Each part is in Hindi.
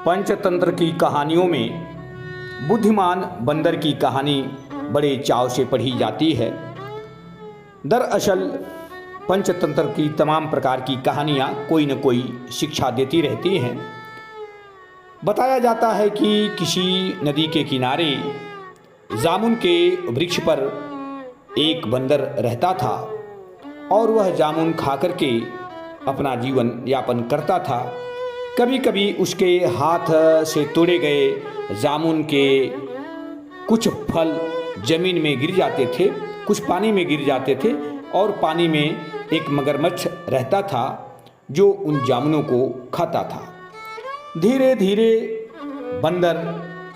पंचतंत्र की कहानियों में बुद्धिमान बंदर की कहानी बड़े चाव से पढ़ी जाती है। दरअसल पंचतंत्र की तमाम प्रकार की कहानियाँ कोई न कोई शिक्षा देती रहती हैं। बताया जाता है कि किसी नदी के किनारे जामुन के वृक्ष पर एक बंदर रहता था और वह जामुन खाकर के अपना जीवन यापन करता था। कभी कभी उसके हाथ से तोड़े गए जामुन के कुछ फल जमीन में गिर जाते थे, कुछ पानी में गिर जाते थे और पानी में एक मगरमच्छ रहता था जो उन जामुनों को खाता था। धीरे धीरे बंदर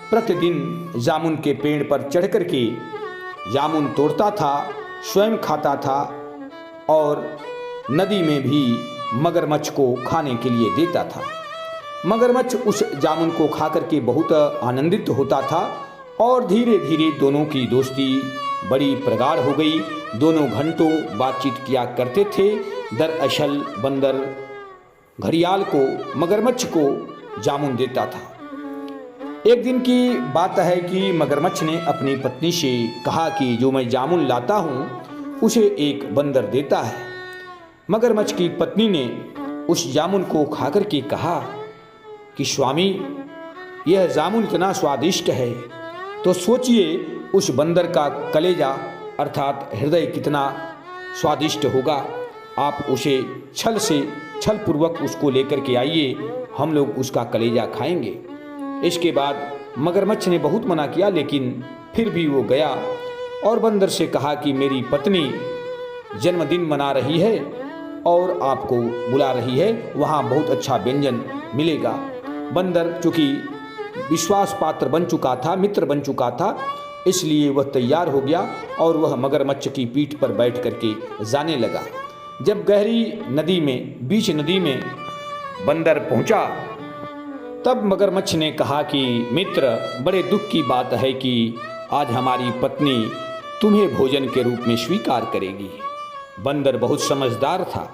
प्रतिदिन जामुन के पेड़ पर चढ़ कर के जामुन तोड़ता था, स्वयं खाता था और नदी में भी मगरमच्छ को खाने के लिए देता था। मगरमच्छ उस जामुन को खाकर के बहुत आनंदित होता था और धीरे धीरे दोनों की दोस्ती बड़ी प्रगाढ़ हो गई। दोनों घंटों बातचीत किया करते थे। दरअसल बंदर घड़ियाल को, मगरमच्छ को जामुन देता था। एक दिन की बात है कि मगरमच्छ ने अपनी पत्नी से कहा कि जो मैं जामुन लाता हूँ उसे एक बंदर देता है। मगरमच्छ की पत्नी ने उस जामुन को खाकर के कहा कि स्वामी, यह जामुन इतना स्वादिष्ट है तो सोचिए उस बंदर का कलेजा अर्थात हृदय कितना स्वादिष्ट होगा। आप उसे छल पूर्वक उसको लेकर के आइए, हम लोग उसका कलेजा खाएंगे। इसके बाद मगरमच्छ ने बहुत मना किया, लेकिन फिर भी वो गया और बंदर से कहा कि मेरी पत्नी जन्मदिन मना रही है और आपको बुला रही है, वहाँ बहुत अच्छा व्यंजन मिलेगा। बंदर चूँकि विश्वास पात्र बन चुका था, मित्र बन चुका था, इसलिए वह तैयार हो गया और वह मगरमच्छ की पीठ पर बैठ करके जाने लगा। जब गहरी नदी में, बीच नदी में बंदर पहुंचा, तब मगरमच्छ ने कहा कि मित्र, बड़े दुख की बात है कि आज हमारी पत्नी तुम्हें भोजन के रूप में स्वीकार करेगी। बंदर बहुत समझदार था,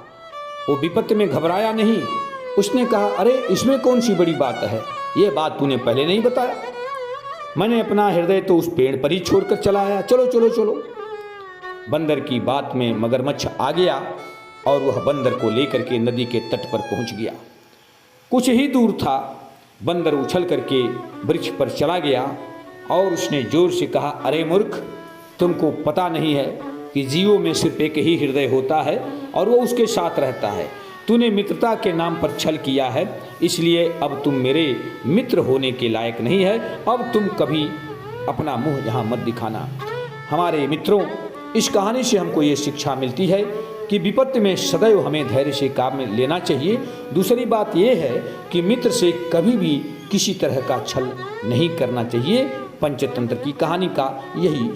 वो विपत्ति में घबराया नहीं। उसने कहा, अरे इसमें कौन सी बड़ी बात है, ये बात तूने पहले नहीं बताया। मैंने अपना हृदय तो उस पेड़ पर ही छोड़कर चला आया, चलो चलो चलो। बंदर की बात में मगरमच्छ आ गया और वह बंदर को लेकर के नदी के तट पर पहुंच गया। कुछ ही दूर था, बंदर उछल करके वृक्ष पर चला गया और उसने जोर से कहा, अरे मूर्ख, तुमको पता नहीं है कि जीवों में सिर्फ एक ही हृदय होता है और वो उसके साथ रहता है। तूने मित्रता के नाम पर छल किया है, इसलिए अब तुम मेरे मित्र होने के लायक नहीं है। अब तुम कभी अपना मुंह यहाँ मत दिखाना। हमारे मित्रों, इस कहानी से हमको ये शिक्षा मिलती है कि विपत्ति में सदैव हमें धैर्य से काम लेना चाहिए। दूसरी बात ये है कि मित्र से कभी भी किसी तरह का छल नहीं करना चाहिए। पंचतंत्र की कहानी का यही